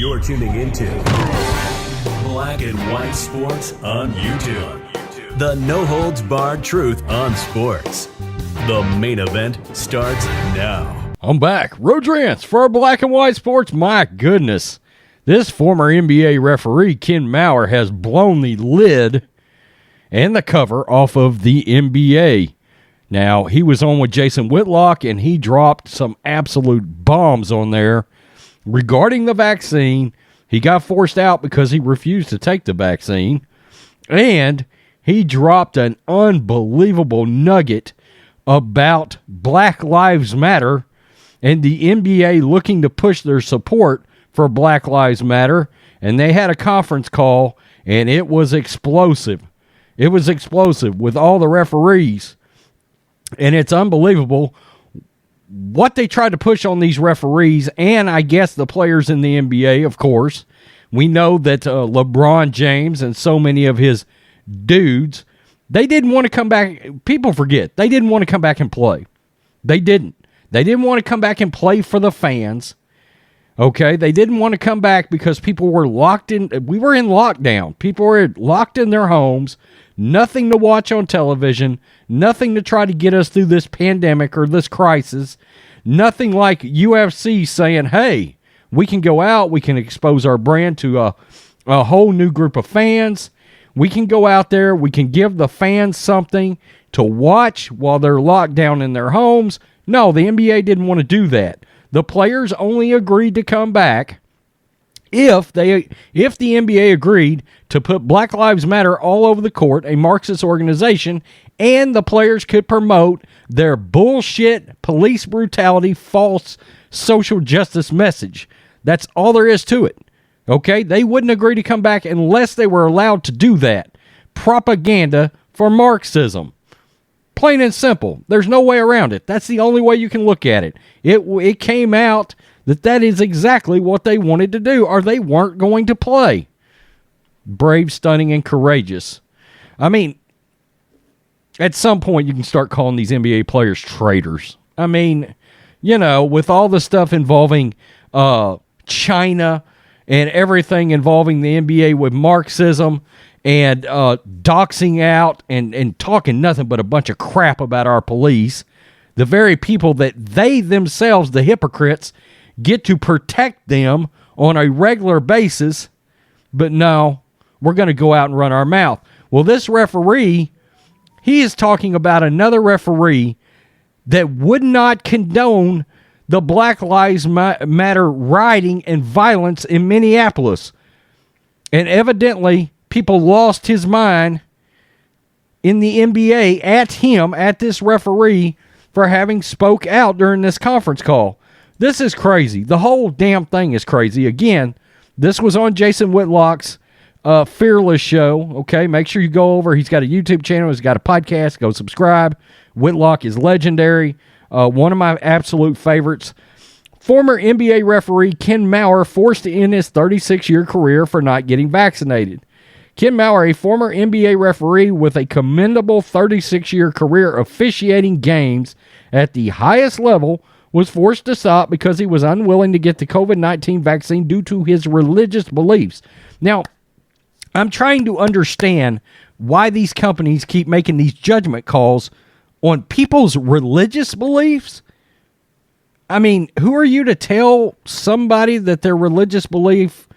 You're tuning into Black and White Sports on YouTube. The no-holds-barred truth on sports. The main event starts now. I'm back. Rodrance for our Black and White Sports. My goodness. This former NBA referee, Ken Maurer, has blown the lid and the cover off of the NBA. Now, he was on with Jason Whitlock, and he dropped some absolute bombs on there regarding the vaccine. He got forced out because he refused to take the vaccine. And he dropped an unbelievable nugget about Black Lives Matter and the NBA looking to push their support for Black Lives Matter. And they had a conference call, and it was explosive. It was explosive with all the referees. And it's unbelievable what they tried to push on these referees and I guess the players in the NBA, of course. We know that LeBron James and so many of his dudes, they didn't want to come back. People forget. They didn't want to come back and play. They didn't. They didn't want to come back and play for the fans. Okay? They didn't want to come back because people were locked in. We were in lockdown. People were locked in their homes. Nothing to watch on television. Nothing to try to get us through this pandemic or this crisis. Nothing like UFC saying, hey, we can go out. We can expose our brand to a whole new group of fans. We can go out there. We can give the fans something to watch while they're locked down in their homes. No, the NBA didn't want to do that. The players only agreed to come back if the NBA agreed to put Black Lives Matter all over the court, a Marxist organization, and the players could promote their bullshit, police brutality, false social justice message. That's all there is to it. Okay? They wouldn't agree to come back unless they were allowed to do that. Propaganda for Marxism. Plain and simple. There's no way around it. That's the only way you can look at it. It came out that is exactly what they wanted to do, or they weren't going to play. Brave, stunning, and courageous. I mean, at some point you can start calling these NBA players traitors. I mean, you know, with all the stuff involving China and everything involving the NBA with Marxism and doxing out and talking nothing but a bunch of crap about our police, the very people that they themselves, the hypocrites, get to protect them on a regular basis, but no, we're going to go out and run our mouth. Well, this referee, he is talking about another referee that would not condone the Black Lives Matter rioting and violence in Minneapolis. And evidently, people lost his mind in the NBA at this referee for having spoke out during this conference call. This is crazy. The whole damn thing is crazy. Again, this was on Jason Whitlock's Fearless show. Okay, make sure you go over. He's got a YouTube channel. He's got a podcast. Go subscribe. Whitlock is legendary. One of my absolute favorites. Former NBA referee Ken Maurer forced to end his 36-year career for not getting vaccinated. Ken Maurer, a former NBA referee with a commendable 36-year career officiating games at the highest level, was forced to stop because he was unwilling to get the COVID-19 vaccine due to his religious beliefs. Now, I'm trying to understand why these companies keep making these judgment calls on people's religious beliefs. I mean, who are you to tell somebody that their religious belief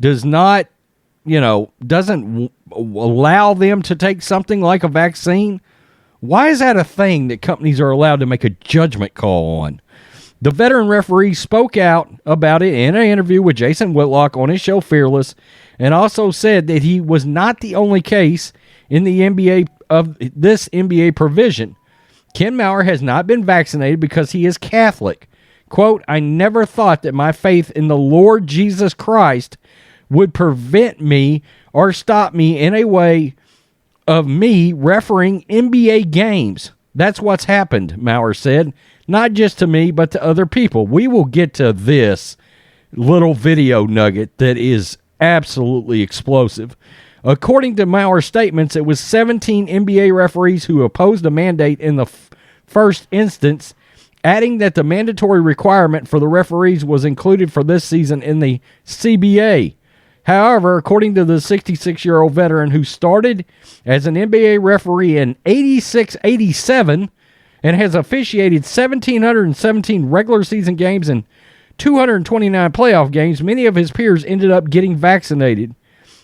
does not, doesn't allow them to take something like a vaccine? Why is that a thing that companies are allowed to make a judgment call on? The veteran referee spoke out about it in an interview with Jason Whitlock on his show Fearless, and also said that he was not the only case in the NBA of this NBA provision. Ken Maurer has not been vaccinated because he is Catholic. Quote, I never thought that my faith in the Lord Jesus Christ would prevent me or stop me in a way of me refereeing NBA games. That's what's happened, Maurer said. Not just to me, but to other people. We will get to this little video nugget that is absolutely explosive. According to Maurer's statements, it was 17 NBA referees who opposed the mandate in the first instance, adding that the mandatory requirement for the referees was included for this season in the CBA. However, according to the 66-year-old veteran who started as an NBA referee in 86-87 and has officiated 1,717 regular season games and 229 playoff games, many of his peers ended up getting vaccinated.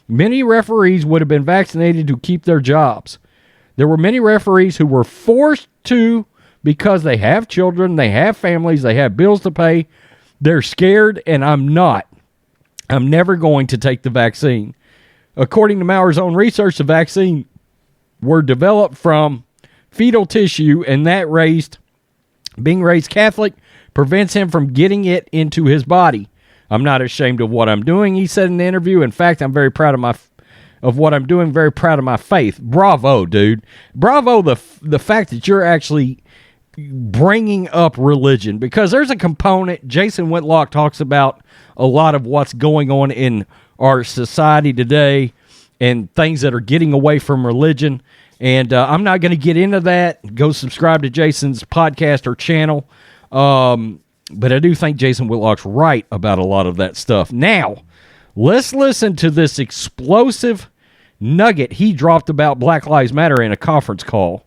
Many referees would have been vaccinated to keep their jobs. There were many referees who were forced to because they have children, they have families, they have bills to pay. They're scared, and I'm not. I'm never going to take the vaccine. According to Mauer's own research, the vaccine were developed from fetal tissue, and that being raised Catholic prevents him from getting it into his body. I'm not ashamed of what I'm doing, he said in the interview. In fact, I'm very proud of what I'm doing, very proud of my faith. Bravo, dude. Bravo, the fact that you're actually bringing up religion, because there's a component. Jason Whitlock talks about a lot of what's going on in our society today and things that are getting away from religion. And I'm not going to get into that. Go subscribe to Jason's podcast or channel. But I do think Jason Whitlock's right about a lot of that stuff. Now, let's listen to this explosive nugget he dropped about Black Lives Matter in a conference call.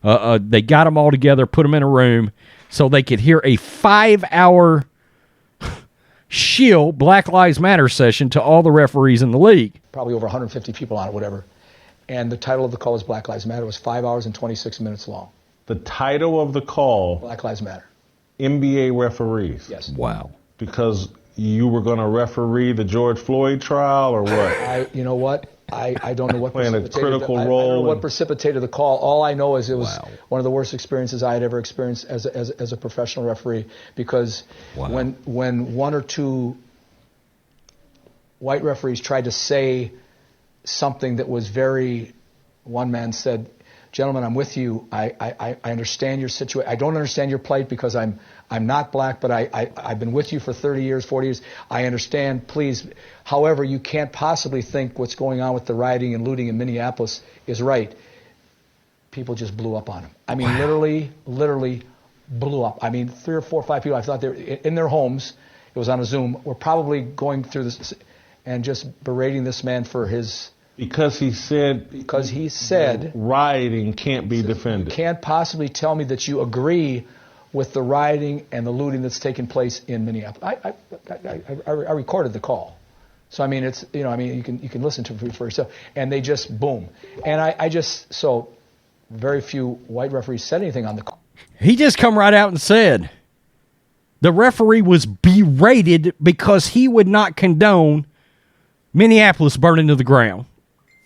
They got them all together, put them in a room so they could hear a 5-hour shill Black Lives Matter session to all the referees in the league. Probably over 150 people on it, whatever. And the title of the call was Black Lives Matter. It was 5 hours and 26 minutes long. The title of the call? Black Lives Matter. NBA referees? Yes. Wow. Because you were going to referee the George Floyd trial, or what? You know what? I don't know what playing a critical role. I don't know what precipitated the call. All I know is it was one of the worst experiences I had ever experienced as a professional referee, because when one or two white referees tried to say something that was very, one man said, "Gentlemen, I'm with you. I understand your situation. I don't understand your plight because I'm not black, but I've been with you for 30 years, 40 years. I understand, please. However, you can't possibly think what's going on with the rioting and looting in Minneapolis is right." People just blew up on him. I mean, literally blew up. I mean, 3 or 4 or 5 people, I thought they were in their homes. It was on a Zoom. Were probably going through this and just berating this man for his... Because he said rioting can't be defended. You can't possibly tell me that you agree with the rioting and the looting that's taken place in Minneapolis. I recorded the call, so I mean it's you can listen to it for yourself. And they just boom, and so very few white referees said anything on the call. He just come right out and said the referee was berated because he would not condone Minneapolis burning to the ground.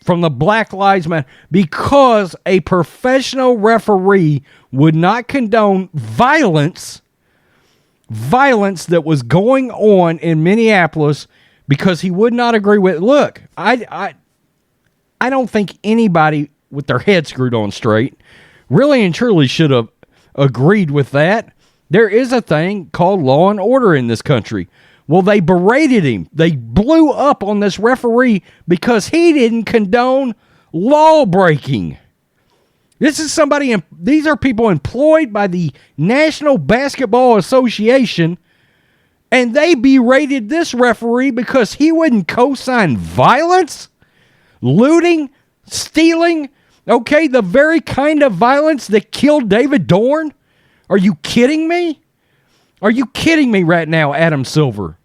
From the Black Lives Matter, because a professional referee would not condone violence that was going on in Minneapolis, because he would not agree with. Look, I don't think anybody with their head screwed on straight really and truly should have agreed with that. There is a thing called law and order in this country. Well, they berated him. They blew up on this referee because he didn't condone law breaking. These are people employed by the National Basketball Association, and they berated this referee because he wouldn't co-sign violence, looting, stealing, okay, the very kind of violence that killed David Dorn. Are you kidding me? Are you kidding me right now, Adam Silver?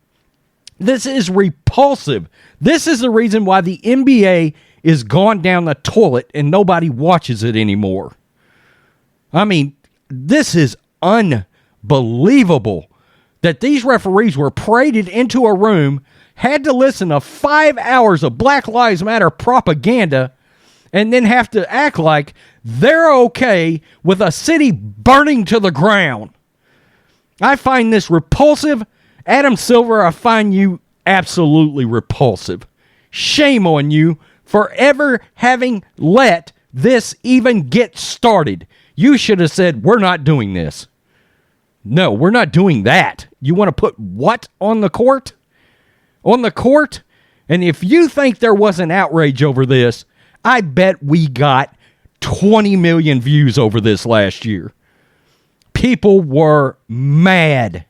This is repulsive. This is the reason why the NBA is gone down the toilet and nobody watches it anymore. I mean, this is unbelievable that these referees were paraded into a room, had to listen to 5 hours of Black Lives Matter propaganda, and then have to act like they're okay with a city burning to the ground. I find this repulsive. Adam Silver, I find you absolutely repulsive. Shame on you for ever having let this even get started. You should have said, we're not doing this. No, we're not doing that. You want to put what on the court? On the court? And if you think there wasn't outrage over this, I bet we got 20 million views over this last year. people were mad.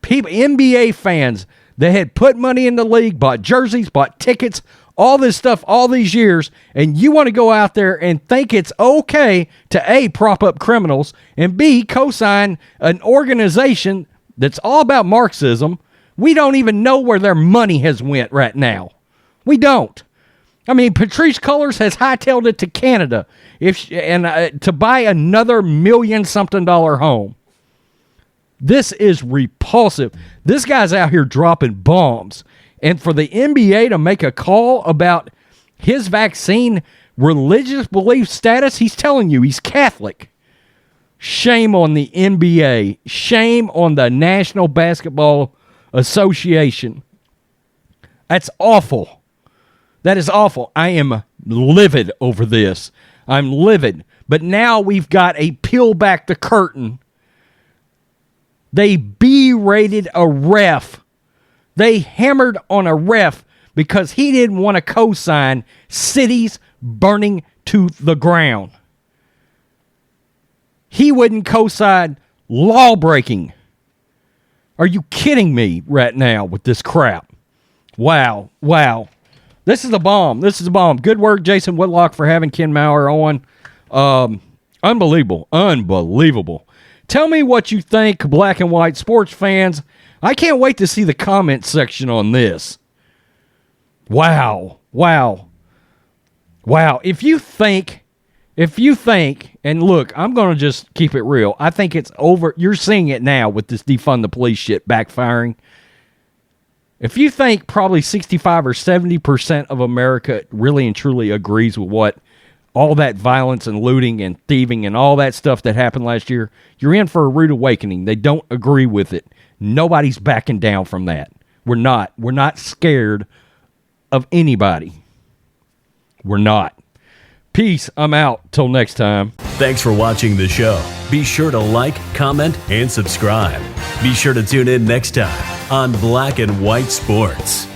People, NBA fans that had put money in the league, bought jerseys, bought tickets, all this stuff all these years, and you want to go out there and think it's okay to A, prop up criminals, and B, co-sign an organization that's all about Marxism. We don't even know where their money has went right now. We don't. I mean, Patrice Cullors has hightailed it to Canada to buy another $1,000,000-something home. This is repulsive. This guy's out here dropping bombs. And for the NBA to make a call about his vaccine religious belief status, he's telling you he's Catholic. Shame on the NBA. Shame on the National Basketball Association. That's awful. That is awful. I am livid over this. I'm livid. But now we've got a peel back the curtain. They berated a ref. They hammered on a ref because he didn't want to co-sign cities burning to the ground. He wouldn't co-sign law breaking. Are you kidding me right now with this crap? Wow. This is a bomb. Good work, Jason Whitlock, for having Ken Maurer on. Unbelievable. Tell me what you think, black and white sports fans. I can't wait to see the comment section on this. Wow. If you think, and look, I'm going to just keep it real. I think it's over. You're seeing it now with this defund the police shit backfiring. If you think probably 65 or 70% of America really and truly agrees with what all that violence and looting and thieving and all that stuff that happened last year, you're in for a rude awakening. They don't agree with it. Nobody's backing down from that. We're not scared of anybody. We're not. Peace. I'm out. Till next time. Thanks for watching the show. Be sure to like, comment, and subscribe. Be sure to tune in next time on Black and White Sports.